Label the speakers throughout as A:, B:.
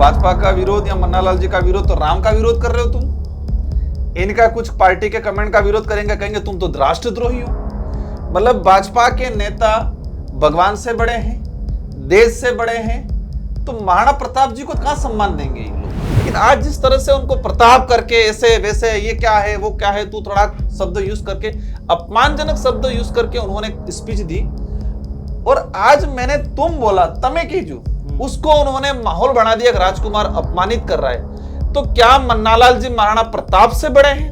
A: भाजपा का विरोध या मन्नालाल जी का विरोध, तो राम का विरोध कर रहे हो तुम। इनका कुछ पार्टी के कमेंट का विरोध करेंगे, कहेंगे तुम तो राष्ट्रद्रोही हो। मतलब भाजपा के नेता भगवान से बड़े हैं, देश से बड़े हैं, तो महाराणा प्रताप जी को कहां सम्मान देंगे ये लोग। लेकिन आज जिस तरह से उनको प्रताप करके ऐसे वैसे, ये क्या है वो क्या है, तू थोड़ा शब्द यूज करके, अपमानजनक शब्द यूज करके उन्होंने स्पीच दी। और आज मैंने तुम बोला, तमे कीजू, उसको उन्होंने माहौल बना दिया, राजकुमार अपमानित कर रहा है। तो क्या मन्नालाल जी महाराणा प्रताप से बड़े हैं?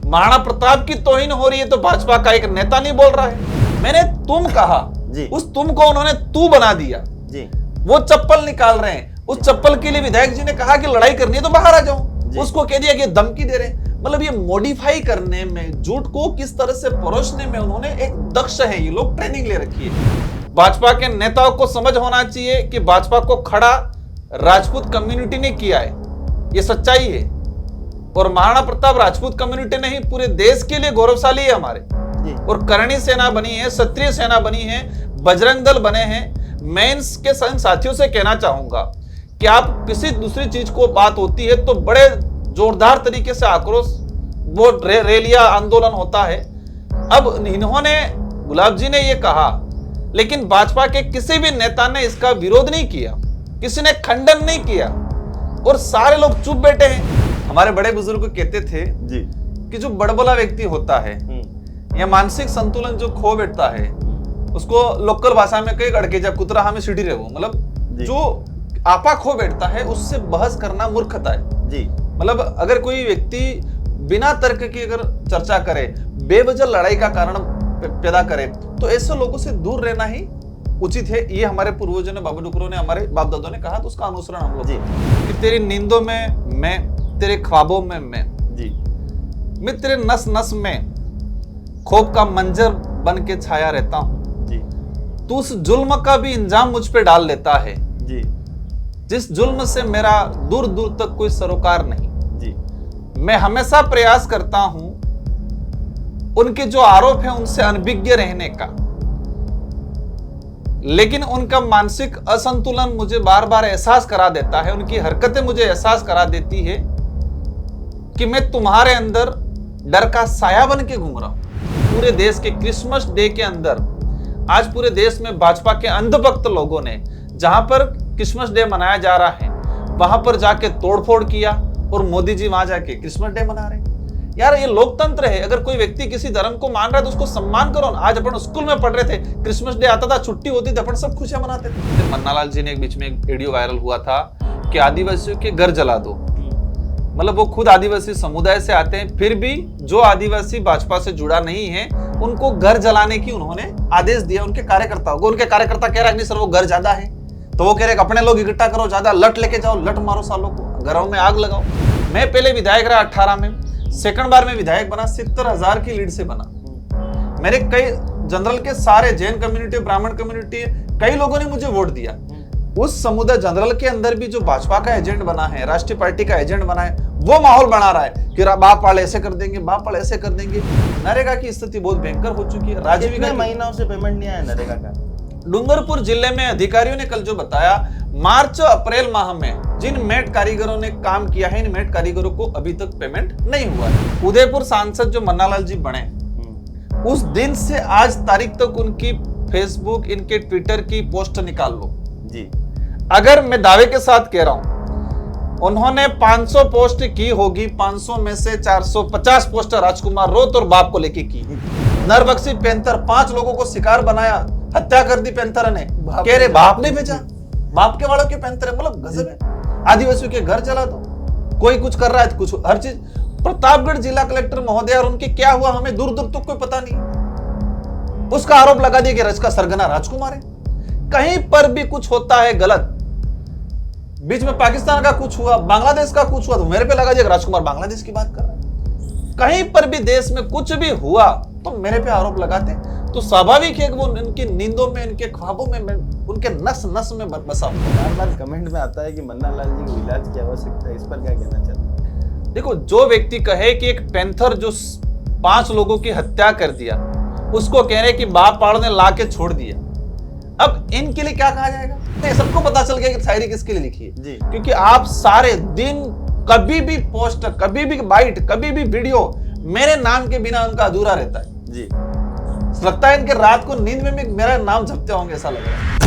A: महाराणा प्रताप की तौहीन हो रही है तो भाजपा का एक नेता नहीं बोल रहा है। मैंने तुम कहा जी, उस तुम को उन्होंने तू बना दिया जी। वो चप्पल निकाल रहे हैं, उस चप्पल के लिए विधायक जी ने कहा कि लड़ाई करनी है तो बाहर आ जाओ, उसको कह दिया कि धमकी दे रहे हैं। मतलब ये मॉडिफाई करने में, झूठ को किस तरह से परोसने में उन्होंने एक दक्ष है, ये लोग ट्रेनिंग ले रखी है। भाजपा के नेताओं को समझ होना चाहिए कि भाजपा को खड़ा राजपूत कम्युनिटी ने किया है, ये सच्चाई है। और महाराणा प्रताप राजपूत कम्युनिटी नहीं, पूरे देश के लिए गौरवशाली है हमारे। और करणी सेना बनी है, क्षत्रिय सेना बनी है, बजरंग दल बने हैं। मैं के साथियों से कहना चाहूंगा कि आप किसी दूसरी चीज को बात होती है तो बड़े जोरदार तरीके से आक्रोश, वो रैलियां, आंदोलन होता है। अब इन्होंने, गुलाब जी ने ये कहा, लेकिन भाजपा के किसी भी नेता ने इसका विरोध नहीं किया, किसी ने खंडन नहीं किया, और सारे लोग चुप बैठे हैं। हमारे बड़े बुजुर्ग कहते थे जी कि जो बड़बोला व्यक्ति होता है या मानसिक संतुलन जो खो बैठता है, उसको लोकल भाषा में कई अड़के जा कुतरा हमें सीढ़ी रहे, मतलब जो आपा खो बैठता है, उससे बहस करना मूर्खता है जी। मतलब अगर कोई व्यक्ति बिना तर्क की अगर चर्चा करे, बेवजह लड़ाई का कारण पैदा करे, तो ऐसे लोगों से दूर रहना ही उचित है। ये हमारे पूर्वजों ने, बाबा डुकरों ने, हमारे बाप दादों ने कहा, तो उसका अनुसरण हम लोग कि तेरी नींदों में मैं, तेरे ख्वाबों में मैं तेरे नस नस में खौफ का मंजर बन के छाया रहता हूं जी। तू उस जुल्म का भी इंजाम मुझ पे डाल लेता है जी, जिस जुल्म से मेरा दूर दूर तक कोई सरोकार नहीं जी। मैं हमेशा प्रयास करता हूं उनके जो आरोप है उनसे अनभिज्ञ रहने का, लेकिन उनका मानसिक असंतुलन मुझे बार बार एहसास करा देता है, उनकी हरकतें मुझे एहसास करा देती है कि मैं तुम्हारे अंदर डर का साया बन के घूम रहा हूं। पूरे देश के क्रिसमस डे के अंदर आज पूरे देश में भाजपा के अंधभक्त लोगों ने, जहां पर क्रिसमस डे मनाया जा रहा है, वहां पर जाके तोड़फोड़ किया, और मोदी जी वहां जाके क्रिसमस डे मना रहे हैं। यार ये लोकतंत्र है, अगर कोई व्यक्ति किसी धर्म को मान रहा है तो उसको सम्मान करो। आज अपन स्कूल में पढ़ रहे थे, क्रिसमस डे आता था, छुट्टी होती थी, अपन सब खुशियां मनाते थे। मन्नालाल जी ने एक बीच में एक वीडियो वायरल हुआ था कि आदिवासियों के घर जला दो। मतलब वो खुद आदिवासी समुदाय से आते हैं, फिर भी जो आदिवासी भाजपा से जुड़ा नहीं है उनको घर जलाने की उन्होंने आदेश दिया उनके कार्यकर्ताओं को। उनके कार्यकर्ता कह रहे नहीं सर वो घर ज्यादा है, तो वो कह रहे अपने लोग इकट्ठा करो, ज्यादा लट लेके जाओ, लट मारो सालों को, घरों में आग लगाओ। मैं पहले विधायक रहा 18 में, सेकंड बार में विधायक बना, 70,000 की लीड से बना। मेरे कई जनरल के सारे जैन कम्युनिटी, ब्राह्मण कम्युनिटी, कई लोगों ने मुझे वोट दिया। उस समुदाय जनरल के अंदर भी जो भाजपा का एजेंट बना है, राष्ट्रीय पार्टी का एजेंट बना है, वो माहौल बना रहा है कि बाप वाले ऐसे कर देंगे, बाप वाले ऐसे कर देंगे। नरेगा की स्थिति बहुत भयंकर हो चुकी है।
B: कितने महीनों से पेमेंट नहीं आया नरेगा का?
A: डूंगरपुर जिले में अधिकारियों ने कल जो बताया, मार्च अप्रैल माह में जिन मेट कारीगरों ने काम किया है, इन मेट कारीगरों को अभी तक पेमेंट नहीं हुआ है। उदयपुर सांसद जो मन्नालाल जी बने, उस दिन से आज तारीख तक उनकी फेसबुक, इनके ट्विटर की पोस्ट निकाल लो जी। अगर मैं दावे के साथ कह रहा हूं, उन्होंने 500 पोस्ट की होगी, 500 में से 450 पोस्ट राजकुमार रोत और बाप को लेके की। नरबख्शी पैंथर 5 लोगों को शिकार बनाया, हत्या कर दी पैंथर ने, कह रहे बाप ने भेजा, बाप के वालों के पैंथर है। मतलब गजब है। आदिवासियों के घर जला दो, कोई कुछ कर रहा है, कुछ हर चीज। प्रतापगढ़ जिला कलेक्टर महोदय और उनके क्या हुआ हमें दूर दूर तक कोई पता नहीं। उसका आरोप लगा दिया कि रच का सरगना राजकुमार है। कहीं पर भी कुछ होता है गलत, बीच में पाकिस्तान का कुछ हुआ, बांग्लादेश का कुछ हुआ, तो मेरे पे लगा दिया राजकुमार बांग्लादेश की बात कर रहा है। कहीं पर भी देश में कुछ भी हुआ तो मेरे पे आरोप लगाते, तो स्वाभाविक है कि वो इनकी नींदों में, इनके ख्वाबों में, उनके नस नस में बसा।
B: बार बार कमेंट में आता है कि मन्नालाल जी को इलाज की आवश्यकता है, इस पर क्या कहना चाहते हैं?
A: देखो, जो व्यक्ति कहे कि एक पैंथर जो 5 लोगों की हत्या कर दिया, उसको कह रहे कि बाप पाड़ ने ला के छोड़ दिया, अब इनके लिए क्या कहा जाएगा? नहीं, सबको पता चल गया कि शायरी किसके लिए लिखी है
B: जी।
A: क्योंकि आप सारे दिन कभी भी पोस्ट, कभी भी बाइट, कभी भी वीडियो मेरे नाम के बिना उनका अधूरा रहता है
B: जी।
A: लगता है इनके रात को नींद में भी मेरा नाम जपते होंगे, ऐसा लग रहा है।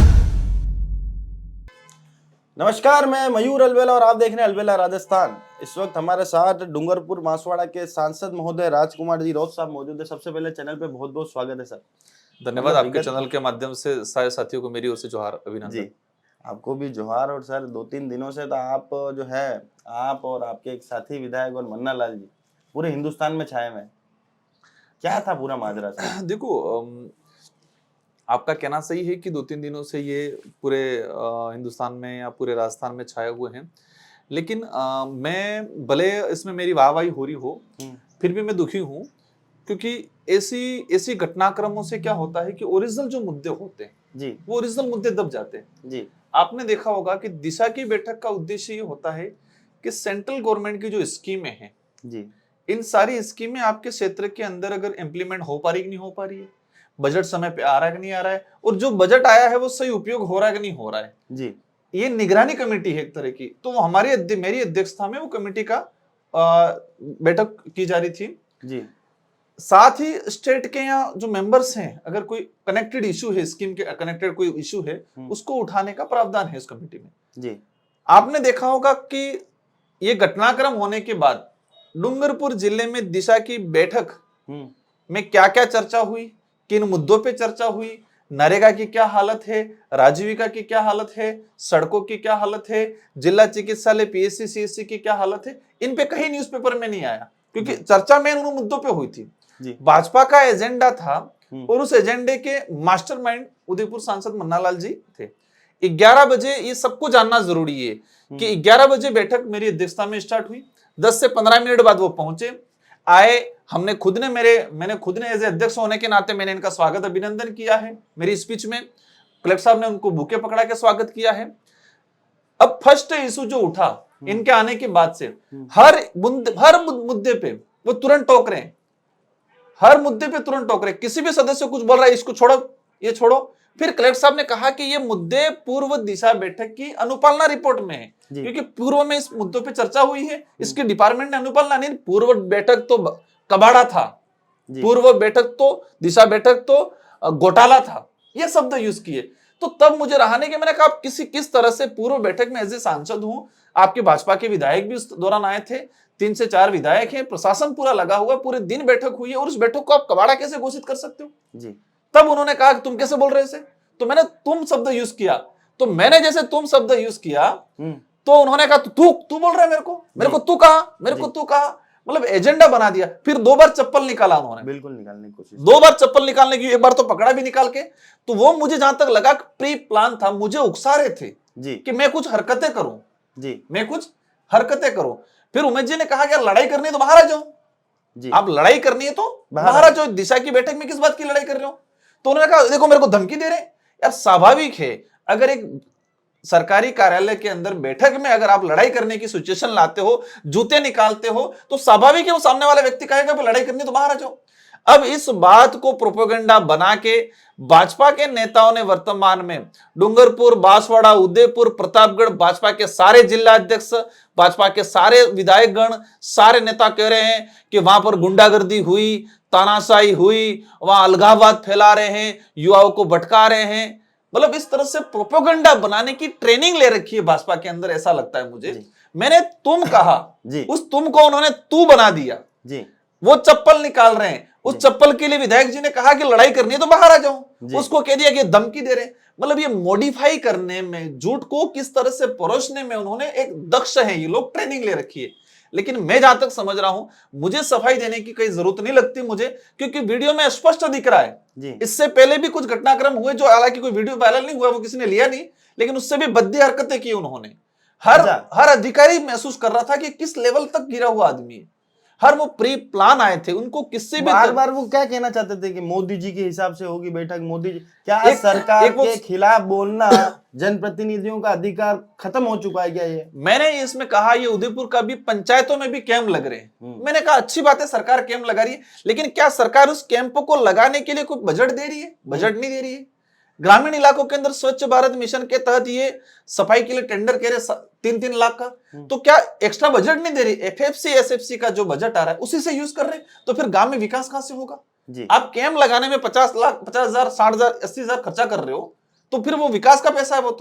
B: नमस्कार, मैं मयूर अलवेला और आप देख रहे हैं अलवेला राजस्थान। इस वक्त हमारे साथ डूंगरपुर बांसवाड़ा के सांसद महोदय राजकुमार जी रौत साहब मौजूद है। सबसे पहले चैनल पे बहुत बहुत स्वागत है सर।
A: धन्यवाद, आपके चैनल के माध्यम से सारे साथियों को मेरी ओर से जोहार, अभिनंदन।
B: जी, आपको भी जोहार। और सर 2-3 दिनों से तो आप जो है, आप और आपके एक साथी विधायक और मन्ना लाल जी पूरे हिंदुस्तान में छाए हुए हैं। क्या था पूरा माजरा सर?
A: देखो, आपका कहना सही है कि 2-3 दिनों से ये पूरे हिंदुस्तान में या पूरे राजस्थान में छाए हुए हैं, लेकिन मैं भले इसमें मेरी वाहवाही हो रही हो फिर भी मैं दुखी हूँ, क्योंकि ऐसी घटनाक्रमों से क्या होता है कि ओरिजिनल जो मुद्दे होते हैं
B: जी,
A: वो ओरिजिनल मुद्दे दब जाते हैं।
B: जी,
A: आपने देखा होगा कि दिशा की बैठक का उद्देश्य ये होता है कि सेंट्रल गवर्नमेंट की जो स्कीमें हैं,
B: जी,
A: इन सारी स्कीमें आपके क्षेत्र के अंदर अगर इम्प्लीमेंट हो पा रही कि नहीं हो पा रही है, बजट समय पे आ रहा है कि नहीं आ रहा है, और जो बजट आया है वो सही उपयोग हो रहा है कि नहीं हो रहा है,
B: जी,
A: ये निगरानी कमेटी है एक तरह की। तो मेरी अध्यक्षता में वो कमेटी का बैठक की जा रही थी।
B: जी,
A: साथ ही स्टेट के या जो मेंबर्स हैं, अगर कोई कनेक्टेड इशू है, स्कीम के कनेक्टेड कोई इशू है, उसको उठाने का प्रावधान है इस कमेटी में।
B: जी।
A: आपने देखा होगा कि ये घटनाक्रम होने के बाद डूंगरपुर जिले में दिशा की बैठक में क्या क्या चर्चा हुई, किन मुद्दों पे चर्चा हुई, नरेगा की क्या हालत है, राजीविका की क्या हालत है, सड़कों की क्या हालत है, जिला चिकित्सालय पीएससी सीएससी की क्या हालत है, इन पे कहीं न्यूज़पेपर में नहीं आया, क्योंकि चर्चा में उन मुद्दों पे हुई थी। भाजपा का एजेंडा था और उस एजेंडे के मास्टरमाइंड उदयपुर सांसद मन्ना लाल जी थे। 11 बजे ये सबको जानना जरूरी है कि 11 बजे बैठक मेरी अध्यक्षता में स्टार्ट हुई। 10 से 15 मिनट बाद वो पहुंचे, आए। मैंने खुद ने एज अध्यक्ष होने के नाते मैंने इनका स्वागत अभिनंदन किया है। मेरी स्पीच में कलेक्टर साहब ने उनको बुके पकड़ा के स्वागत किया है। अब फर्स्ट इशू जो उठा इनके आने के बाद से, हर मुद्दे पे वो तुरंत टोक रहे हैं, हर मुद्दे पे तुरंत टोक रहे। किसी भी सदस्य कुछ बोल रहा है, इसको छोड़ो, ये छोड़ो। फिर कलेक्टर साहब ने कहा कि ये मुद्दे पूर्व दिशा बैठक की अनुपालना रिपोर्ट में है, क्योंकि पूर्व में इस मुद्दों पे चर्चा हुई है, इसके डिपार्टमेंट ने अनुपालना नहीं। पूर्व बैठक तो कबाड़ा था, पूर्व बैठक तो दिशा बैठक तो घोटाला था, ये शब्द यूज किए। तो तब मुझे रहाने के, मैंने कहा किस तरह से पूर्व बैठक में एज ए सांसद हूं, आपके भाजपा के विधायक भी उस दौरान आए थे, 3 से 4 विधायक हैं, प्रशासन पूरा लगा हुआ, पूरे दिन बैठक हुई है, और उस बैठक को आप कबाड़ा कैसे घोषित कर सकते हो जी? तब उन्होंने कहा कि तुम कैसे बोल रहे थे, तो मैंने तुम शब्द यूज किया। तो मैंने जैसे तुम शब्द यूज किया तो उन्होंने कहा तू बोल रहा है मेरे को तू कहा, मतलब एजेंडा बना दिया। फिर 2 बार चप्पल निकाला उन्होंने, बिल्कुल निकालने की कोशिश, 2 बार चप्पल निकालने की, एक बार तो पकड़ा भी निकाल के। तो वो मुझे जहां तक लगा प्री प्लान था, मुझे उकसा रहे थे जी कि मैं कुछ हरकतें करूं जी, मैं कुछ हरकतें करूं। फिर उमेश जी ने कहा कि यार लड़ाई करनी है तो बाहर आ जाओ जी, आप लड़ाई करनी है तो बाहर आ जाओ, दिशा की बैठक में किस बात की लड़ाई कर रहे हो? तो उन्होंने कहा देखो मेरे को धमकी दे रहे हैं। यार स्वाभाविक है, अगर एक सरकारी कार्यालय के अंदर बैठक में अगर आप लड़ाई करने की सिचुएशन लाते हो, जूते निकालते हो, तो स्वाभाविक है वो सामने वाला व्यक्ति कहेगा लड़ाई करनी तो बाहर आ जाओ। अब इस बात को प्रोपेगेंडा बना के भाजपा के नेताओं ने वर्तमान में डूंगरपुर, बांसवाड़ा, उदयपुर, प्रतापगढ़, भाजपा के सारे जिला अध्यक्ष, भाजपा के सारे विधायक गण, सारे नेता कह रहे हैं कि वहां पर गुंडागर्दी हुई, तानाशाही हुई, वहां अलगाववाद फैला रहे हैं, युवाओं को भटका रहे हैं। मतलब इस तरह से प्रोपेगेंडा बनाने की ट्रेनिंग ले रखी है भाजपा के अंदर, ऐसा लगता है मुझे। मैंने तुम कहा जी, उस तुम को उन्होंने तू बना दिया जी। वो चप्पल निकाल रहे हैं, उस चप्पल के लिए विधायक जी ने कहा कि लड़ाई करनी है तो बाहर आ जाओ, उसको कह दिया कि धमकी दे रहे। मतलब ये मॉडिफाई करने में, झूठ को किस तरह से परोसने में उन्होंने एक दक्ष है ये लोग, ट्रेनिंग ले रखी है। लेकिन मैं जहां तक समझ रहा हूं, मुझे सफाई देने की कोई जरूरत नहीं लगती मुझे, क्योंकि वीडियो में स्पष्ट दिख रहा है जी। इससे पहले भी कुछ घटनाक्रम हुए जो, हालांकि कोई वीडियो वायरल नहीं हुआ, वो किसी ने लिया नहीं, लेकिन उससे भी भद्दी हरकतें की उन्होंने। हर अधिकारी महसूस कर रहा था कि किस लेवल तक गिरा हुआ आदमी है। हर वो प्री प्लान आए थे, उनको किससे भी
B: बार वो क्या कहना चाहते थे कि मोदी जी के हिसाब से होगी बैठक, मोदी जी क्या सरकार के खिलाफ बोलना जनप्रतिनिधियों का अधिकार खत्म हो चुका है क्या? ये
A: मैंने इसमें कहा, ये उदयपुर का भी पंचायतों में भी कैंप लग रहे हैं। मैंने कहा अच्छी बात है, सरकार कैंप लगा रही है, लेकिन क्या सरकार उस कैंप को लगाने के लिए कोई बजट दे रही है? बजट नहीं दे रही है। ग्रामीण इलाकों के अंदर स्वच्छ भारत मिशन के तहत ये सफाई के लिए टेंडर कह रहे 3-3 लाख का, तो क्या एक्स्ट्रा बजट नहीं दे रही? एफएफसी एसएफसी का जो बजट आ रहा है उसी से यूज कर रहे हैं, तो फिर गांव में विकास कहां से होगा?
B: जी।
A: आप कैंप लगाने में 50 लाख 50,000 60,000 80,000 खर्चा कर रहे हो, तो फिर वो विकास का पैसा है वो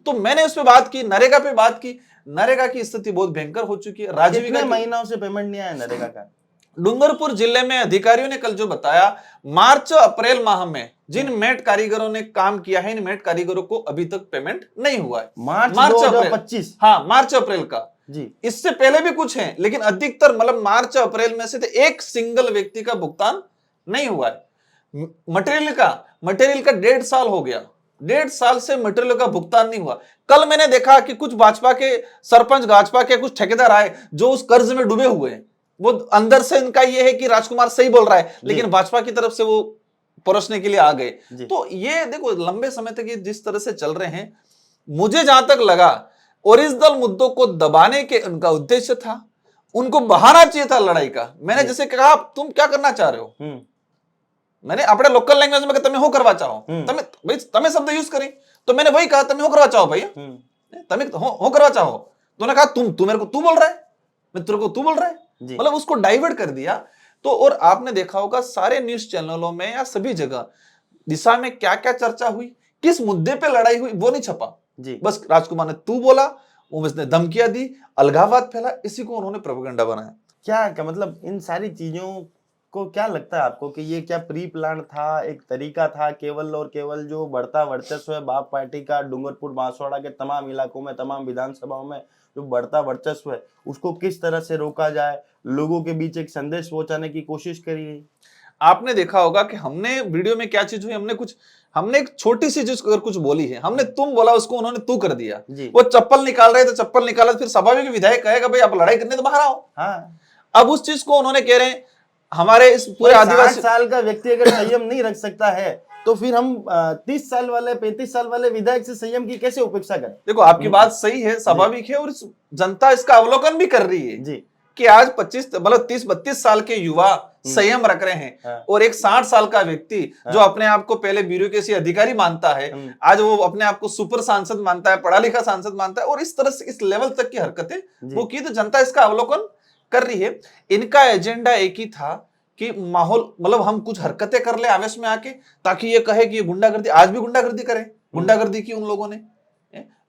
A: तो मैंने उस पर बात की, नरेगा पे बात की। नरेगा की स्थिति बहुत भयंकर हो चुकी है।
B: कितने महीनों से पेमेंट नहीं आया नरेगा का?
A: डूंगरपुर जिले में अधिकारियों ने कल जो बताया, मार्च अप्रैल माह में जिन मेट कारीगरों ने काम किया है, इन मेट कारीगरों को अभी तक पेमेंट नहीं हुआ है।
B: मार्च 2025?
A: हाँ, मार्च अप्रैल का
B: जी।
A: इससे पहले भी कुछ है, लेकिन अधिकतर मतलब मार्च अप्रैल में से तो एक सिंगल व्यक्ति का भुगतान नहीं हुआ है। मटेरियल का 1.5 साल हो गया, 1.5 साल से मटेरियल का भुगतान नहीं हुआ। कल मैंने देखा कि कुछ भाजपा के सरपंच, भाजपा के कुछ ठेकेदार आए जो उस कर्ज में डूबे हुए हैं। वो अंदर से इनका ये है कि राजकुमार सही बोल रहा है, लेकिन भाजपा की तरफ से वो परोसने के लिए आ गए। तो ये देखो, लंबे समय तक ये जिस तरह से चल रहे हैं, मुझे जहां तक लगा ओरिजिनल मुद्दों को दबाने के उनका उद्देश्य था, उनको बहाना चाहिए था लड़ाई का। मैंने जैसे कहा, तुम क्या करना चाह रहे हो? मैंने अपने लोकल लैंग्वेज में कहा, तुम्हें हो करवा चाहो, तुम्हें शब्द यूज करी, तो मैंने वही कहा, तुम्हें हो करवा चाहो भैया, तुम्हें हो करवा चाहो। तूने कहा तू मेरे को तू बोल रहा है, मैं तेरे को तू बोल रहा है, मतलब उसको डाइवर्ट कर दिया। तो और आपने देखा होगा सारे न्यूज चैनलों में या सभी जगह दिशा में क्या क्या चर्चा हुई, किस मुद्दे पे लड़ाई हुई, वो नहीं छपा जी। बस राजकुमार ने तू बोला, उमेश ने धमकियां दी, अलगाववाद फैला, इसी को उन्होंने प्रोपेगेंडा बनाया।
B: क्या मतलब इन सारी चीजों को क्या लगता है आपको कि ये क्या प्री प्लान था, एक तरीका था, केवल और केवल जो बढ़ता वर्चस्व है बाप पार्टी का डूंगरपुर बांसवाड़ा के तमाम इलाकों में, तमाम विधानसभाओं में जो बढ़ता वर्चस्व है, उसको किस तरह से रोका जाए, लोगों के बीच एक संदेश पहुंचाने की कोशिश करी?
A: आपने देखा होगा कि हमने वीडियो में क्या चीज हुई, हमने एक छोटी सी चीज अगर कुछ बोली है, हमने तुम बोला, उसको उन्होंने तू कर दिया। वो चप्पल निकाल रहे तो चप्पल निकाला, फिर स्वाभाविक विधायक कहेगा भाई आप लड़ाई करने तो बाहर आओ। हाँ। अब उस चीज को उन्होंने कह रहे हैं, हमारे इस पूरे आदिवासी
B: 60 साल का व्यक्ति अगर संयम नहीं रख सकता है, तो फिर हम 30 साल वाले 35 साल वाले विधायक से संयम की कैसे उपेक्षा करें?
A: देखो, आपकी बात सही है, स्वाभाविक है, और जनता इसका अवलोकन भी कर रही है जी कि आज 30-32 साल के युवा संयम रख रहे हैं, और एक 60 साल का व्यक्ति जो अपने आप को पहले ब्यूरोक्रेसी अधिकारी मानता है, आज वो अपने आप को सुपर सांसद मानता है, पढ़ा लिखा सांसद मानता है, और इस तरह से इस लेवल तक की हरकतें वो की, तो जनता इसका अवलोकन कर रही है। इनका एजेंडा एक ही था कि माहौल, मतलब हम कुछ हरकतें कर ले आवेश में आके, ताकि ये कहे कि ये गुंडागर्दी, आज भी गुंडागर्दी करें, गुंडागर्दी की उन लोगों ने,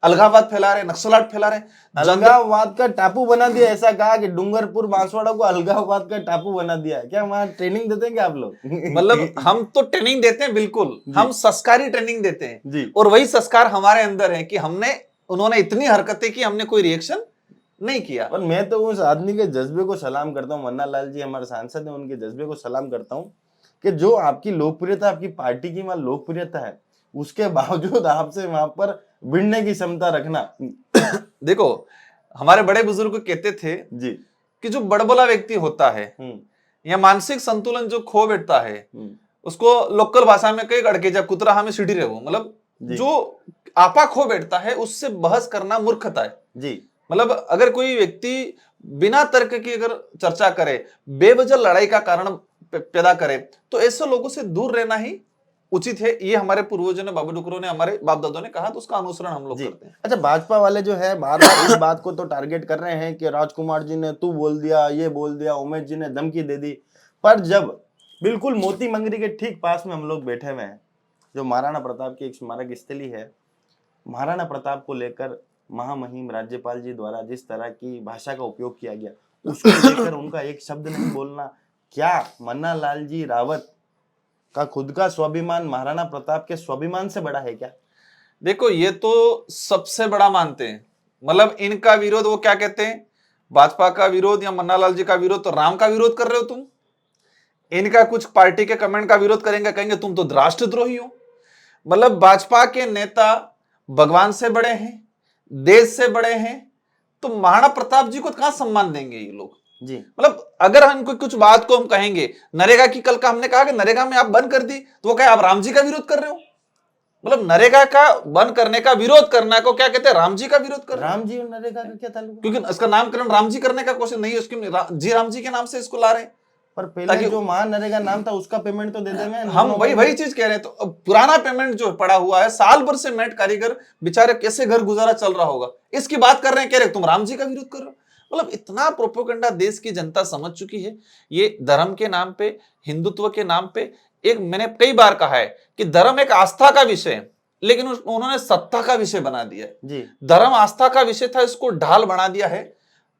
A: अलगाववाद फैला रहे, नक्सलाट फैला रहे,
B: अलगाववाद का टापू बना दिया। ऐसा कहा कि डूंगरपुर बांसवाड़ा को अलगाववाद का टापू बना दिया है। क्या वहां ट्रेनिंग देते हैं क्या आप लोग?
A: मतलब हम तो ट्रेनिंग देते हैं, बिल्कुल, हम संस्कारी ट्रेनिंग देते हैं जी। और वही संस्कार हमारे अंदर है कि उन्होंने इतनी हरकतें की, हमने कोई रिएक्शन नहीं किया।
B: और मैं तो उस आदमी के जज्बे को सलाम करता हूँ, मन्ना लाल जी हमारे सांसद हैं, उनके जज्बे को सलाम करता हूँ कि जो आपकी लोकप्रियता, आपकी पार्टी की वहां लोकप्रियता है, उसके बावजूद आपसे वहां पर भिड़ने की क्षमता रखना।
A: देखो, हमारे बड़े बुजुर्ग कहते थे जी कि जो बड़बोला व्यक्ति होता है या मानसिक संतुलन जो खो बैठता है, उसको लोकल भाषा में कई अड़के जा कुतरा हमें सीढ़ी रहे, मतलब जो आपा खो बैठता है, उससे बहस करना मूर्खता है जी। मतलब अगर कोई व्यक्ति बिना तर्क की अगर चर्चा करे, बेवजह लड़ाई का कारण पैदा करे, तो ऐसे लोगों से दूर रहना ही उचित है। ये हमारे पूर्वजों ने, बाबा डुकरों ने, हमारे बाप दादों ने कहा, तो उसका अनुसरण हम लोग करते हैं।
B: अच्छा, भाजपा वाले जो है बार बार इस बात को तो टारगेट कर रहे हैं कि राजकुमार जी ने तू बोल दिया, ये बोल दिया, उमेश जी ने धमकी दे दी, पर जब बिल्कुल मोती मंगरी के ठीक पास में हम लोग बैठे हुए हैं, जो महाराणा प्रताप की एक स्मारक स्थली है, महाराणा प्रताप को लेकर महामहिम राज्यपाल जी द्वारा जिस तरह की भाषा का उपयोग किया गया, उसको लेकर उनका एक शब्द नहीं बोलना, क्या मन्ना लाल जी रावत का खुद का स्वाभिमान महाराणा प्रताप के स्वाभिमान से बड़ा है क्या?
A: देखो, ये तो सबसे बड़ा मानते हैं। मतलब इनका विरोध, वो क्या कहते हैं, भाजपा का विरोध या मन्ना लाल जी का विरोध, तो राम का विरोध कर रहे हो तुम। इनका कुछ पार्टी के कमेंट का विरोध करेंगे, कहेंगे तुम तो राष्ट्रद्रोही हो। मतलब भाजपा के नेता भगवान से बड़े हैं, देश से बड़े हैं, तो महाराणा प्रताप जी को कहां सम्मान देंगे ये लोग जी। मतलब अगर हम कुछ बात को हम कहेंगे, नरेगा की कल का हमने कहा कि नरेगा में आप बंद कर दी, तो वो क्या आप राम जी का विरोध कर रहे हो? मतलब नरेगा का बंद करने का विरोध करना को क्या कहते हैं, राम जी का विरोध कर रहे हो।
B: राम जी और नरेगा का क्या ताल्लुक?
A: क्योंकि इसका नामकरण राम जी करने का क्वेश्चन नहीं है, उसके जी राम जी के नाम से इसको ला रहे हैं।
B: पर पहले जो महानरेगा नाम था उसका पेमेंट तो दे दे में
A: हम वही चीज कह रहे हैं। तो अब पुराना पेमेंट जो पड़ा हुआ है, साल भर से मेट कारीगर बेचारे कैसे घर गुजारा चल रहा होगा, इसकी बात कर रहे हैं, कह रहे तुम राम जी का विरोध कर रहे हो। मतलब इतना प्रोपोगंडा देश की जनता समझ चुकी है। ये धर्म के नाम पे, हिंदुत्व के नाम पे, एक मैंने कई बार कहा है कि धर्म एक आस्था का विषय है, लेकिन उन्होंने सत्ता का विषय बना दिया है
B: जी।
A: धर्म आस्था का विषय था, इसको ढाल बना दिया है,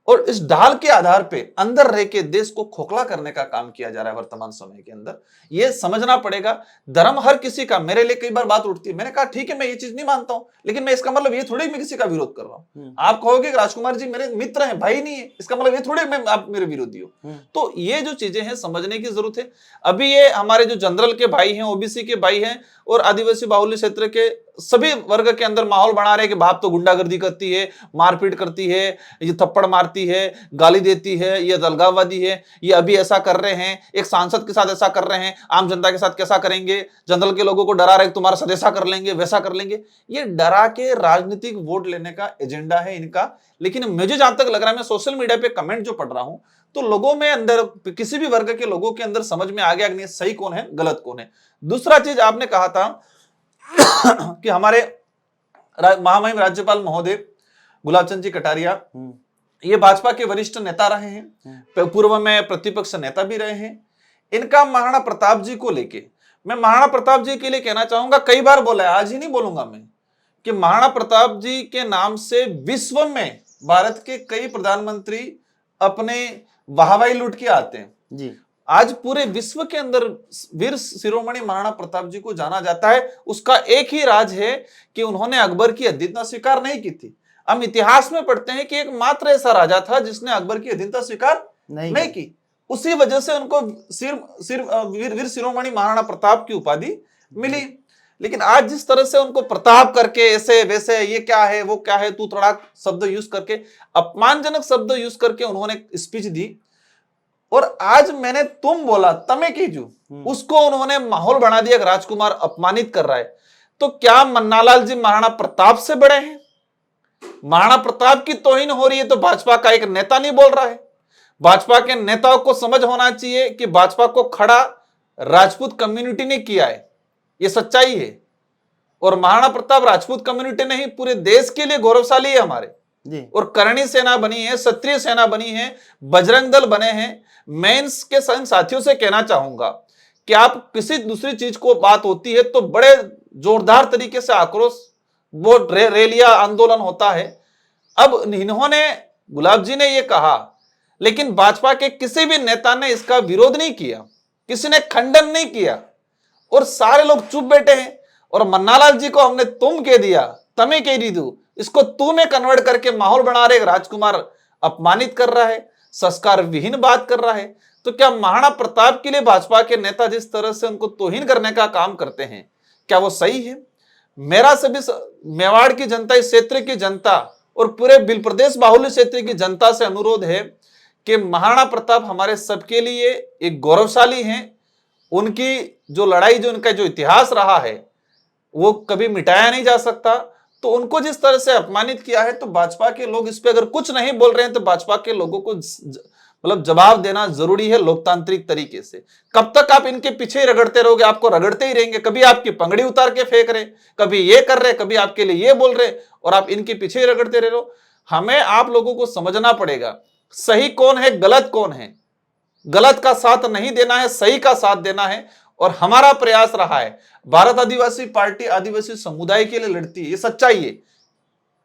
A: और इस ढाल के आधार पे अंदर रह के देश को खोखला करने का काम किया जा रहा है वर्तमान समय के अंदर। ये समझना पड़ेगा, धर्म हर किसी का। मेरे लिए कई बार बात उठती है, मैंने कहा ठीक है मैं ये चीज नहीं मानता हूं, लेकिन मैं इसका मतलब ये थोड़ी मैं किसी का विरोध कर रहा हूं। आप कहोगे कि राजकुमार जी मेरे मित्र हैं, भाई नहीं है, इसका मतलब ये थोड़ी मैं आप मेरे विरोधी हो। तो ये जो चीजें हैं समझने की जरूरत है। अभी ये हमारे जो जनरल के भाई हैं, ओबीसी के भाई हैं और आदिवासी बाहुल्य क्षेत्र के सभी वर्ग के अंदर माहौल बना रहे हैं कि बाप तो गुंडागर्दी करती है, मारपीट करती है, ये थप्पड़ मारती है, गाली देती है, ये अलगाववादी है, ये अभी ऐसा कर रहे हैं, एक सांसद के साथ ऐसा कर रहे हैं, आम जनता के साथ कैसा करेंगे, जनरल के लोगों को डरा रहे तुम्हारा साथ ऐसा कर लेंगे वैसा कर लेंगे। ये डरा के राजनीतिक वोट लेने का एजेंडा है इनका। लेकिन मुझे जहां तक लग रहा है, मैं सोशल मीडिया पे कमेंट जो पढ़ रहा हूं, तो लोगों में अंदर, किसी भी वर्ग के लोगों के अंदर समझ में आ गया कि सही कौन है गलत कौन है। दूसरा चीज आपने कहा था कि हमारे महामहिम राज्यपाल महोदय गुलाब चंद जी कटारिया ये भाजपा के वरिष्ठ नेता रहे हैं, पूर्व में प्रतिपक्ष नेता भी रहे हैं। इनका महाराणा प्रताप जी को लेके मैं महाराणा प्रताप जी के लिए कहना चाहूंगा, कई बार बोला है, आज ही नहीं बोलूंगा मैं, कि महाराणा प्रताप जी के नाम से विश्व में भारत के कई प्रधानमंत्री अपने वाहवाही लूट के आते हैं
B: जी।
A: आज पूरे विश्व के अंदर वीर शिरोमणि महाराणा प्रताप जी को जाना जाता है। उसका एक ही राज है कि उन्होंने अकबर की अधीनता स्वीकार नहीं की थी। हम इतिहास में पढ़ते हैं कि एकमात्र ऐसा राजा था जिसने अकबर की अधीनता स्वीकार नहीं की। उसी वजह से उनको वीर शिरोमणि महाराणा प्रताप की उपाधि मिली। लेकिन आज जिस तरह से उनको प्रताप करके ऐसे वैसे, ये क्या है वो क्या है, तू तड़ाक शब्द यूज करके, अपमानजनक शब्द यूज करके उन्होंने स्पीच दी, और आज मैंने तुम बोला तमे कीजू, उसको उन्होंने माहौल बना दिया कि राजकुमार अपमानित कर रहा है। तो क्या मन्नालाल जी महाराणा प्रताप से बड़े हैं? महाराणा प्रताप की तौहीन हो रही है तो भाजपा का एक नेता नहीं बोल रहा है। भाजपा के नेताओं को समझ होना चाहिए कि भाजपा को खड़ा राजपूत कम्युनिटी ने किया है, ये सच्चाई है। और महाराणा प्रताप राजपूत कम्युनिटी नहीं, पूरे देश के लिए गौरवशाली है हमारे जी। और करणी सेना बनी है, क्षत्रिय सेना बनी है, बजरंग दल बने हैं। मैं के साथियों से कहना चाहूंगा कि आप किसी दूसरी चीज को बात होती है तो बड़े जोरदार तरीके से आक्रोश, वो रैलियां, आंदोलन होता है। अब इन्होंने, गुलाब जी ने ये कहा, लेकिन भाजपा के किसी भी नेता ने इसका विरोध नहीं किया, किसी ने खंडन नहीं किया, और सारे लोग चुप बैठे हैं। और मन्नालाल जी को हमने तुम कह दिया, तमे कह दी तू, इसको तू में कन्वर्ट करके माहौल बना रहे, राजकुमार अपमानित कर रहा है, संस्कार विहीन बात कर रहा है। तो क्या महाराणा प्रताप के लिए भाजपा के नेता जिस तरह से उनको तौहीन करने का काम करते हैं, क्या वो सही है? मेरा सभी मेवाड़ की जनता, इस क्षेत्र की जनता और पूरे बिल प्रदेश बाहुल्य क्षेत्र की जनता से अनुरोध है कि महाराणा प्रताप हमारे सबके लिए एक गौरवशाली हैं। उनकी जो लड़ाई, जो उनका जो इतिहास रहा है, वो कभी मिटाया नहीं जा सकता। तो उनको जिस तरह से अपमानित किया है, तो भाजपा के लोग इस पे अगर कुछ नहीं बोल रहे हैं तो भाजपा के लोगों को मतलब जवाब देना जरूरी है लोकतांत्रिक तरीके से। कब तक आप इनके पीछे ही रगड़ते रहोगे? आपको रगड़ते ही रहेंगे। कभी आपकी पगड़ी उतार के फेंक रहे, कभी ये कर रहे, कभी आपके लिए ये बोल रहे, और आप इनके पीछे ही रगड़ते रह रहे। हमें आप लोगों को समझना पड़ेगा सही कौन है, गलत कौन है। गलत का साथ नहीं देना है, सही का साथ देना है। और हमारा प्रयास रहा है, भारत आदिवासी पार्टी आदिवासी समुदाय के लिए लड़ती है, ये सच्चाई है।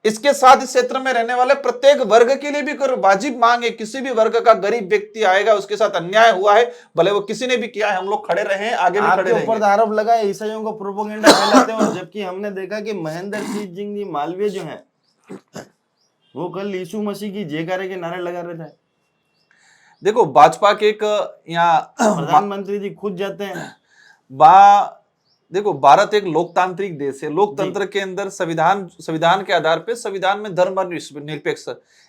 A: इसके साथ इस क्षेत्र में रहने वाले प्रत्येक वर्ग के लिए भी वाजिब मांग है। किसी भी वर्ग का गरीब व्यक्ति आएगा, उसके साथ अन्याय हुआ है, भले वो किसी ने भी किया है, हम लोग खड़े रहे हैं, आगे भी खड़े रहेंगे।
B: ऊपर आरोप लगा है ईसाइयों को प्रोपेगेंडा फैलाते हैं, और जबकि हमने देखा कि महेंद्र सिंह जी मालवीय जो है वो कल यीशु मसीह की जयकारे के नारे लगा रहे थे।
A: देखो भाजपा के एक यहाँ
B: प्रधानमंत्री जी खुद जाते हैं।
A: देखो भारत एक लोकतांत्रिक देश है। लोकतंत्र के अंदर संविधान के आधार पे, संविधान में धर्म निरपेक्ष,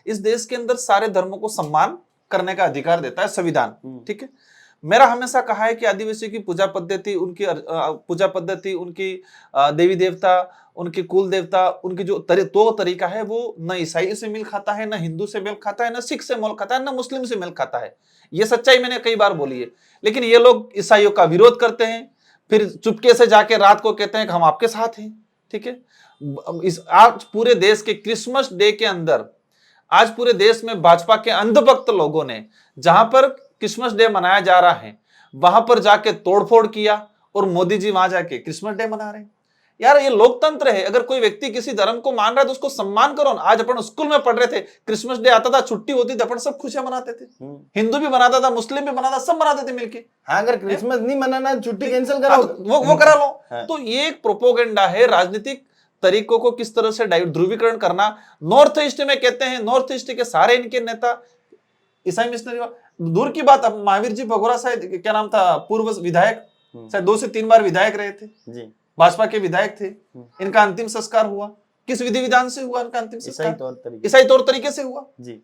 A: इस देश के अंदर सारे धर्मों को सम्मान करने का अधिकार देता है संविधान, ठीक है। मेरा हमेशा कहा है कि आदिवासी की पूजा पद्धति, उनकी देवी देवता, उनके कुल देवता, उनकी जो तो तरीका है वो न ईसाई से मेल खाता है, न हिंदू से मेल खाता है, न सिख से मेल खाता है, न मुस्लिम से मेल खाता है। ये सच्चाई मैंने कई बार बोली है। लेकिन ये लोग ईसाइयों का विरोध करते हैं, फिर चुपके से जाके रात को कहते हैं कि हम आपके साथ हैं। ठीक है, आज पूरे देश के क्रिसमस डे के अंदर, आज पूरे देश में भाजपा के अंधभक्त लोगों ने जहां पर क्रिसमस डे मनाया जा रहा है वहां पर जाके तोड़फोड़ किया और मोदी जी वहां जाके क्रिसमस डे मना रहे हैं। यार ये लोकतंत्र है, अगर कोई व्यक्ति किसी धर्म को मान रहा है तो उसको सम्मान करो ना। आज अपन स्कूल में पढ़ रहे थे, क्रिसमस डे आता था, छुट्टी होती थी, अपन सब खुशियां मनाते थे। हिंदू भी मनाता था, मुस्लिम भी मनाता, सब मनाते थे मिलके।
B: हाँ, अगर क्रिसमस नहीं मनाना छुट्टी कैंसिल करो,
A: वो करा लो। तो ये एक प्रोपोगेंडा है, राजनीतिक तरीकों को किस तरह से ध्रुवीकरण करना। नॉर्थ ईस्ट में कहते हैं, नॉर्थ ईस्ट के सारे इनके नेता ईसाई मिशनरी, दूर की बात, अब महावीर जी भगोरा शायद, क्या नाम था, पूर्व विधायक, शायद 2 से 3 बार विधायक रहे थे जी, भाजपा के विधायक थे। इनका अंतिम संस्कार हुआ किस विधि विधान से हुआ? इनका अंतिम संस्कार ईसाई तौर तरीके से हुआ जी।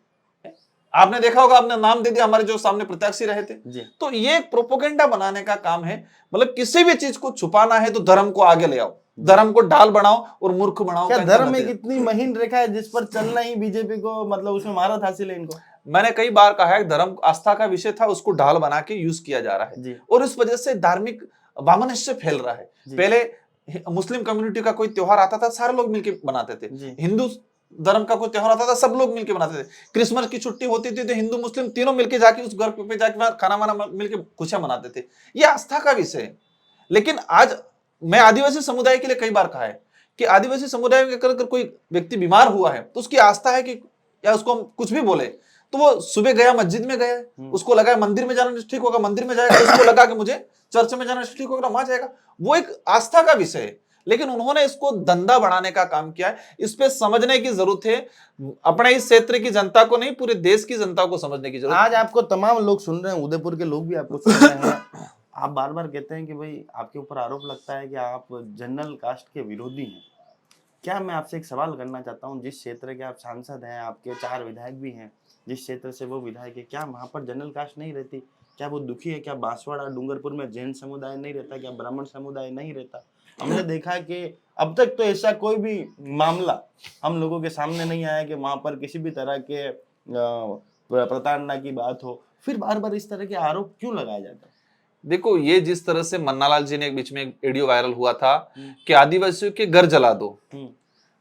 A: आपने देखा होगा, आपने नाम दे दिया, हमारे जो सामने प्रत्याशी रहे थे जी। तो ये एक प्रोपोगेंडा बनाने का काम है। मतलब किसी भी चीज को छुपाना है तो धर्म को आगे ले आओ, धर्म को ढाल बनाओ और मूर्ख बनाओ।
B: क्या धर्म एक इतनी महीन रेखा है जिस पर चलना ही बीजेपी को, मतलब उसमें महारत हासिल है इनको?
A: मैंने कई बार कहा है, धर्म आस्था का विषय था, उसको ढाल बना के यूज किया जा रहा है और इस वजह से धार्मिक वामनस्य फैल रहा है। पहले मुस्लिम कम्युनिटी का कोई त्योहार आता था, सारे लोग मिलकर बनाते थे। हिंदू धर्म का कोई त्योहार आता था, सब लोग मिलकर बनाते थे। क्रिसमस की छुट्टी होती थी तो हिंदू मुस्लिम तीनों मिलकर जाके उस घर पे जाके खाना वाना मिलकर खुशियां मनाते थे। ये आस्था का विषय है। लेकिन आज मैं आदिवासी समुदाय के लिए कई बार कहा है कि आदिवासी समुदाय में अगर कोई व्यक्ति बीमार हुआ है तो उसकी आस्था है कि, या उसको हम कुछ भी बोले तो वो सुबह गया मस्जिद में गया, उसको लगा मंदिर में जाना ठीक होगा, मंदिर में जाएगा, उसको लगा कि मुझे चर्च में जाना ठीक होगा, वहां जाएगा। वो एक आस्था का विषय है। लेकिन उन्होंने इसको धंधा बढ़ाने का काम किया है। इस पे समझने की जरूरत है, अपने इस क्षेत्र की जनता को नहीं, पूरे देश की जनता को समझने की जरूरत है।
B: आज आपको तमाम लोग सुन रहे हैं, उदयपुर के लोग भी आपको सुन रहे हैं। आप बार बार कहते हैं कि भाई आपके ऊपर आरोप लगता है कि आप जनरल कास्ट के विरोधी हैं। क्या मैं आपसे एक सवाल करना चाहता हूँ, जिस क्षेत्र के आप सांसद हैं, आपके 4 विधायक भी हैं, जिस क्षेत्र से वो विधायक है, क्या वहाँ पर जनरल कास्ट नहीं रहती? क्या वो दुखी है? क्या बांसवाड़ा डूंगरपुर में जैन समुदाय नहीं रहता? क्या ब्राह्मण समुदाय नहीं रहता? हमने देखा है कि अब तक तो ऐसा कोई भी मामला हम लोगों के सामने नहीं आया कि वहां पर किसी भी तरह के प्रताड़ना की बात हो। फिर बार बार इस तरह के आरोप क्यों लगाया जाता है?
A: देखो, ये जिस तरह से मन्नालाल जी ने एक बीच में एक वीडियो वायरल हुआ था कि आदिवासियों के घर जला दो,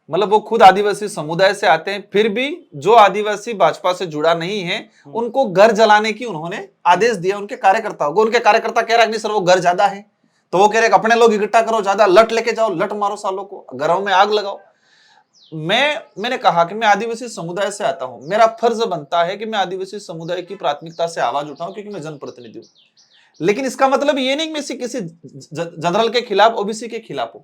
A: मतलब वो खुद आदिवासी समुदाय से आते हैं, फिर भी जो आदिवासी भाजपा से जुड़ा नहीं है उनको घर जलाने की उन्होंने आदेश दिया उनके कार्यकर्ताओं को। उनके कार्यकर्ता कह रहे नहीं सर वो घर ज्यादा है, तो वो कह रहे अपने लोग इकट्ठा करो, ज्यादा लट लेके जाओ, लट मारो सालों को, घरों में आग लगाओ। मैंने कहा कि मैं आदिवासी समुदाय से आता हूं, मेरा फर्ज बनता है कि मैं आदिवासी समुदाय की प्राथमिकता से आवाज उठाऊं क्योंकि मैं जनप्रतिनिधि हूं। लेकिन इसका मतलब ये नहीं कि मैं किसी जनरल के खिलाफ, ओबीसी के खिलाफ हूं।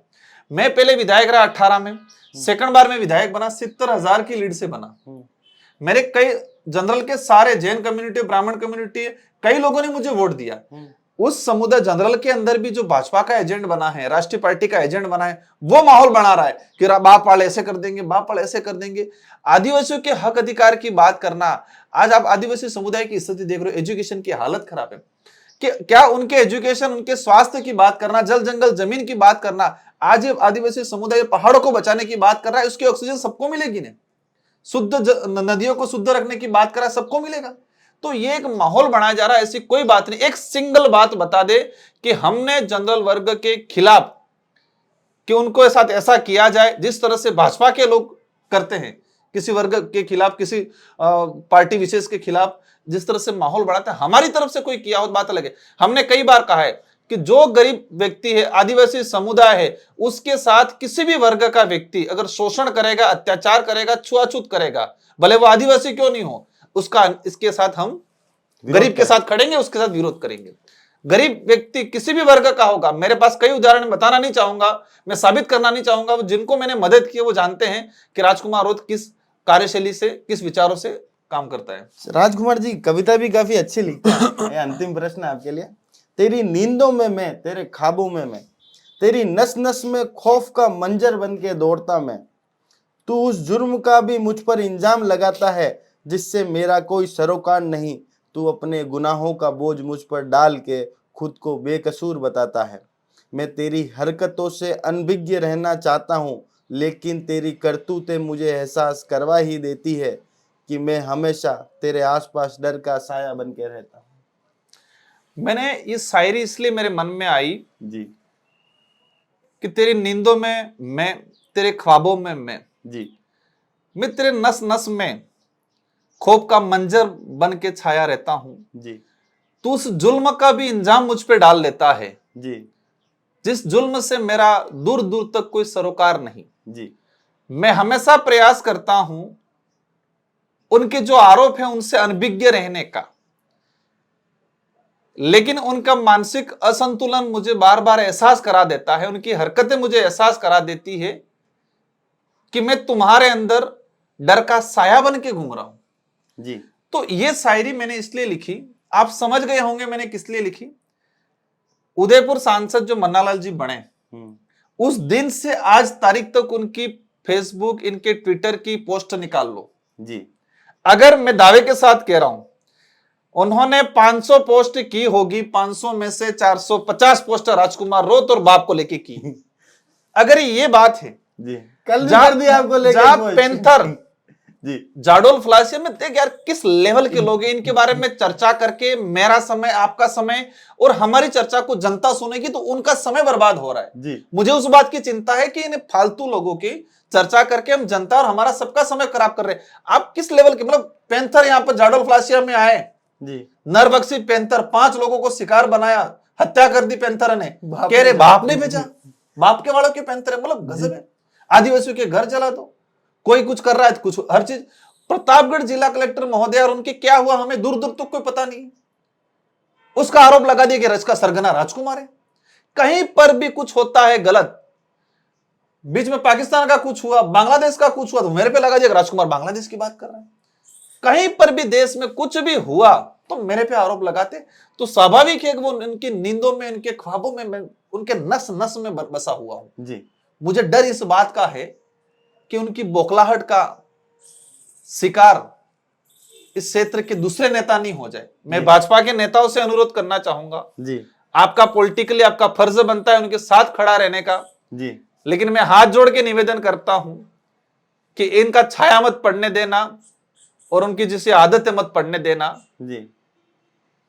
A: मैं पहले विधायक रहा 18 में, सेकंड बार में विधायक बना, 70,000 की लीड से बना। मेरे कई जनरल के सारे जैन कम्युनिटी, ब्राह्मण कम्युनिटी, कई लोगों ने मुझे वोट दिया। उस समुदाय जनरल के अंदर भी जो भाजपा का एजेंट बना है, राष्ट्रीय पार्टी का एजेंट बना है, वो माहौल बना रहा है कि बाप वाले ऐसे कर देंगे, बाप वाले ऐसे कर देंगे। आदिवासियों के हक अधिकार की बात करना, आज आप आदिवासी समुदाय की स्थिति देख रहे हो, एजुकेशन की हालत खराब है कि क्या उनके एजुकेशन, उनके स्वास्थ्य की बात करना, जल जंगल जमीन की बात करना, आज आदिवासी समुदाय पहाड़ों को बचाने की बात कर रहा है, उसकी ऑक्सीजन सबको मिलेगी ना, शुद्ध नदियों को शुद्ध रखने की बात कर रहा है, सबको मिलेगा। तो ये एक माहौल बनाया जा रहा है, ऐसी कोई बात नहीं। एक सिंगल बात बता दे कि हमने जनरल वर्ग के खिलाफ, कि उनको साथ ऐसा किया जाए जिस तरह से भाजपा के लोग करते हैं, किसी वर्ग के खिलाफ, किसी पार्टी विशेष के खिलाफ जिस तरह से माहौल बढ़ाते हैं, हमारी तरफ से कोई किया हो बात अलग है। हमने कई बार कहा है कि जो गरीब व्यक्ति है, आदिवासी समुदाय है, उसके साथ किसी भी वर्ग का व्यक्ति अगर शोषण करेगा, अत्याचार करेगा, छुआछूत करेगा, भले वो आदिवासी क्यों नहीं हो, उसका इसके साथ हम गरीब के साथ खड़ेंगे, उसके साथ विरोध करेंगे। गरीब व्यक्ति किसी भी वर्ग का होगा, मेरे पास कई उदाहरण बताना नहीं चाहूंगा, मैं साबित करना नहीं चाहूंगा, जिनको मैंने मदद की वो जानते हैं कि राजकुमार रोध किस कार्यशैली से, किस विचारों से काम करता है।
B: राजकुमार जी कविता भी काफी अच्छी लिखते हैं। अंतिम प्रश्न आपके लिए। तेरी नींदों में मैं, तेरे ख्वाबों में मैं, तेरी नस नस में खौफ का मंजर बन के दौड़ता मैं, तू उस जुर्म का भी मुझ पर इंजाम लगाता है जिससे मेरा कोई सरोकार नहीं, तू अपने गुनाहों का बोझ मुझ पर डाल के खुद को बेकसूर बताता है। मैं तेरी हरकतों से अनभिज्ञ रहना चाहता हूँ, लेकिन तेरी करतूतें मुझे एहसास करवा ही देती है कि मैं हमेशा तेरे आसपास डर का साया बन के रहता हूँ।
A: मैंने ये शायरी इसलिए मेरे मन में आई
B: जी
A: कि तेरी नींदों में मैं, तेरे ख्वाबों में मैं तेरे नस नस में खौफ का मंजर बन के छाया रहता हूं।
B: जी
A: तू उस जुल्म का भी इंजाम मुझ पे डाल लेता है
B: जी
A: जिस जुल्म से मेरा दूर दूर तक कोई सरोकार नहीं।
B: जी
A: मैं हमेशा प्रयास करता हूं उनके जो आरोप है उनसे अनभिज्ञ रहने का, लेकिन उनका मानसिक असंतुलन मुझे बार बार एहसास करा देता है, उनकी हरकतें मुझे एहसास करा देती है कि मैं तुम्हारे अंदर डर का साया बन के घूम रहा हूं।
B: जी
A: तो ये शायरी मैंने इसलिए लिखी, आप समझ गए होंगे मैंने किस लिए लिखी। उदयपुर सांसद जो मन्नालाल जी बने, उस दिन से आज तारीख तक उनकी फेसबुक, इनके ट्विटर की पोस्ट निकाल लो
B: जी,
A: अगर मैं दावे के साथ कह रहा हूं उन्होंने 500 पोस्ट की होगी, 500 में से 450 पोस्ट राजकुमार रोत और बाप को लेके की। अगर ये बात है
B: जी, कल भी कर दिया आपको लेके
A: पेंथर
B: जी,
A: जाडोल फ्लासिया में देख यार किस लेवल के लोग हैं, इनके बारे में चर्चा करके मेरा समय, आपका समय और हमारी चर्चा को जनता सुनेगी तो उनका समय बर्बाद हो रहा है
B: जी।
A: मुझे उस बात की चिंता है कि इन फालतू लोगों की चर्चा करके हम जनता और हमारा सबका समय खराब कर रहे हैं। आप किस लेवल के, मतलब पेंथर यहाँ पर जाडोल फ्लासिया में आए जी, नरबख्शी पेंथर 5 लोगों को शिकार बनाया, हत्या कर दी पेंथर ने, कह रहे बाप ने भेजा, बाप के वालों के पेंथर है, मतलब गजब है। आदिवासियों के घर जला दो, कोई कुछ कर रहा है, कुछ हर चीज। प्रतापगढ़ जिला कलेक्टर महोदय और उनके क्या हुआ हमें दूर दूर तक कोई पता नहीं, उसका आरोप लगा दिया कि रच का सरगना राजकुमार है। कहीं पर भी कुछ होता है गलत, बीच में पाकिस्तान का कुछ हुआ, बांग्लादेश का कुछ हुआ तो मेरे पे लगा दिया राजकुमार बांग्लादेश की बात कर रहे हैं। कहीं पर भी देश में कुछ भी हुआ तो मेरे पे आरोप लगाते, तो स्वाभाविक है कि वो उनकी नींदों में, उनके ख्वाबों में, उनके नस नस में बसा हुआ हूं जी। मुझे डर इस बात का है कि उनकी बौखलाहट का शिकार इस क्षेत्र के दूसरे नेता नहीं हो जाए। मैं भाजपा के नेताओं से अनुरोध करना चाहूंगा जी, आपका पॉलिटिकली आपका फर्ज बनता है उनके साथ खड़ा रहने का जी, लेकिन मैं हाथ जोड़ के निवेदन करता हूं कि इनका छाया मत पड़ने देना और उनकी जिसे आदतें मत पड़ने देना जी।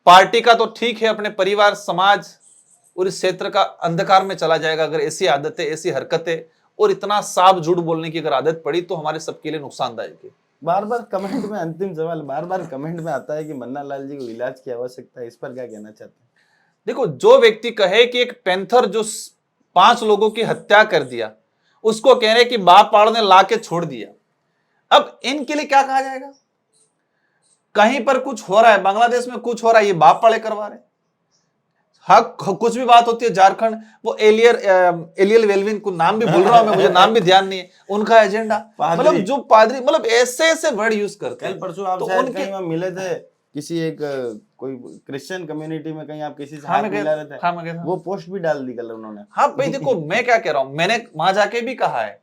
A: पार्टी का तो ठीक है, अपने परिवार, समाज और इस क्षेत्र का अंधकार में चला जाएगा अगर ऐसी आदतें, ऐसी हरकतें और इतना साफ झूठ बोलने की अगर आदत पड़ी तो हमारे सबके लिए नुकसानदायक है।
B: बार बार कमेंट में, अंतिम सवाल, बार बार कमेंट में आता है कि मन्नालाल जी को इलाज की आवश्यकता है, इस पर क्या कहना चाहते हैं?
A: देखो, जो व्यक्ति कहे कि एक पेंथर जो 5 लोगों की हत्या कर दिया उसको कह रहे कि बाप पाड़ ने ला के छोड़ दिया, अब इनके लिए क्या कहा जाएगा? कहीं पर कुछ हो रहा है, बांग्लादेश में कुछ हो रहा है, ये बाप पाड़े करवा रहे। हाँ, कुछ भी बात होती है, झारखंड वो एलियल वेलविन को नाम भी भूल रहा हूं मैं, मुझे नाम भी ध्यान नहीं है, उनका एजेंडा, मतलब जो पादरी, मतलब ऐसे ऐसे वर्ड यूज करते हैं।
B: कल परसों आप शायद कहीं वहां मिले थे, किसी एक कोई क्रिश्चियन कम्युनिटी में, कहीं आप किसी से हाथ मिला रहे थे।
A: हाँ, मैं गया था।
B: वो पोस्ट भी डाल दी कल उन्होंने।
A: हाँ भाई देखो, मैं क्या कह रहा हूं, मैंने वहां जाके भी कहा है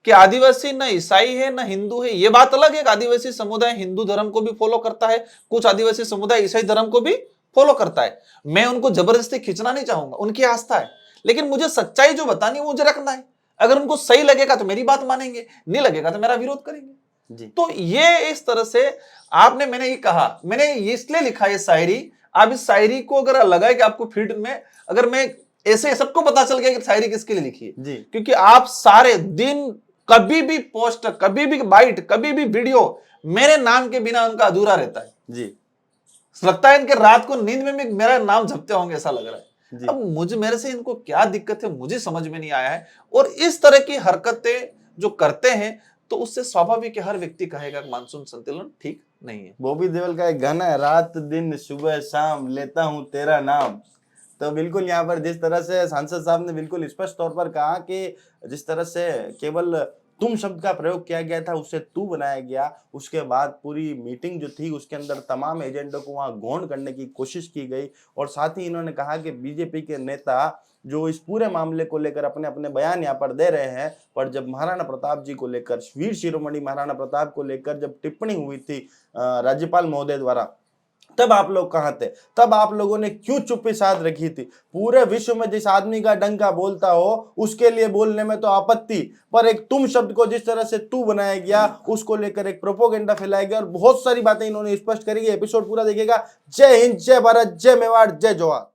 A: कि आदिवासी न ईसाई है न हिंदू है। ये बात अलग है कि आदिवासी समुदाय हिंदू धर्म को भी फॉलो करता है, कुछ आदिवासी समुदाय ईसाई धर्म को भी फॉलो करता है। मैं उनको जबरदस्ती खींचना नहीं चाहूंगा, उनकी आस्था है, लेकिन मुझे सच्चाई जो बतानी है मुझे रखना है। अगर उनको सही लगेगा तो मेरी बात मानेंगे, नहीं लगेगा तो मेरा विरोध करेंगे जी। तो ये इस तरह से आपने, मैंने ये कहा, मैंने इसलिए लिखा ये शायरी। आप इस शायरी को अगर लगा कि आपको फीड में, अगर मैं ऐसे सबको पता चल गया कि शायरी किसके लिए लिखी है जी, क्योंकि आप सारे दिन कभी भी पोस्ट, कभी भी बाइट, कभी भी वीडियो मेरे नाम के बिना उनका अधूरा रहता है जी। लगता है इनके रात को नींद में भी मेरा नाम जपते होंगे, ऐसा लग रहा है जी। अब मुझे, मेरे से इनको क्या दिक्कत है मुझे समझ में नहीं आया है। और इस तरह की हरकतें जो करते हैं तो उससे स्वाभाविक है हर व्यक्ति कहेगा मानसून संतुलन ठीक नहीं है।
B: बॉबी देओल का एक गाना है, रात दिन सुबह शाम लेता हूं तेरा नाम। तो बिल्कुल यहाँ पर जिस तरह से सांसद साहब ने बिल्कुल स्पष्ट तौर पर कहा कि जिस तरह से केवल तुम शब्द का प्रयोग किया गया था उससे तू बनाया गया, उसके बाद पूरी मीटिंग जो थी उसके अंदर तमाम एजेंडों को वहां गौण करने की कोशिश की गई। और साथ ही इन्होंने कहा कि बीजेपी के नेता जो इस पूरे मामले को लेकर अपने अपने बयान यहाँ पर दे रहे हैं, पर जब महाराणा प्रताप जी को लेकर, वीर शिरोमणि महाराणा प्रताप को लेकर जब टिप्पणी हुई थी राज्यपाल महोदय द्वारा, तब आप लोग कहाँ थे? तब आप लोगों ने क्यों चुप्पी साध रखी थी? पूरे विश्व में जिस आदमी का डंका बोलता हो उसके लिए बोलने में तो आपत्ति, पर एक तुम शब्द को जिस तरह से तू बनाया गया उसको लेकर एक प्रोपोगेंडा फैलाया गया और बहुत सारी बातें इन्होंने स्पष्ट करी। एपिसोड पूरा देखिएगा। जय हिंद, जय भारत, जय मेवाड़, जय जवाहर।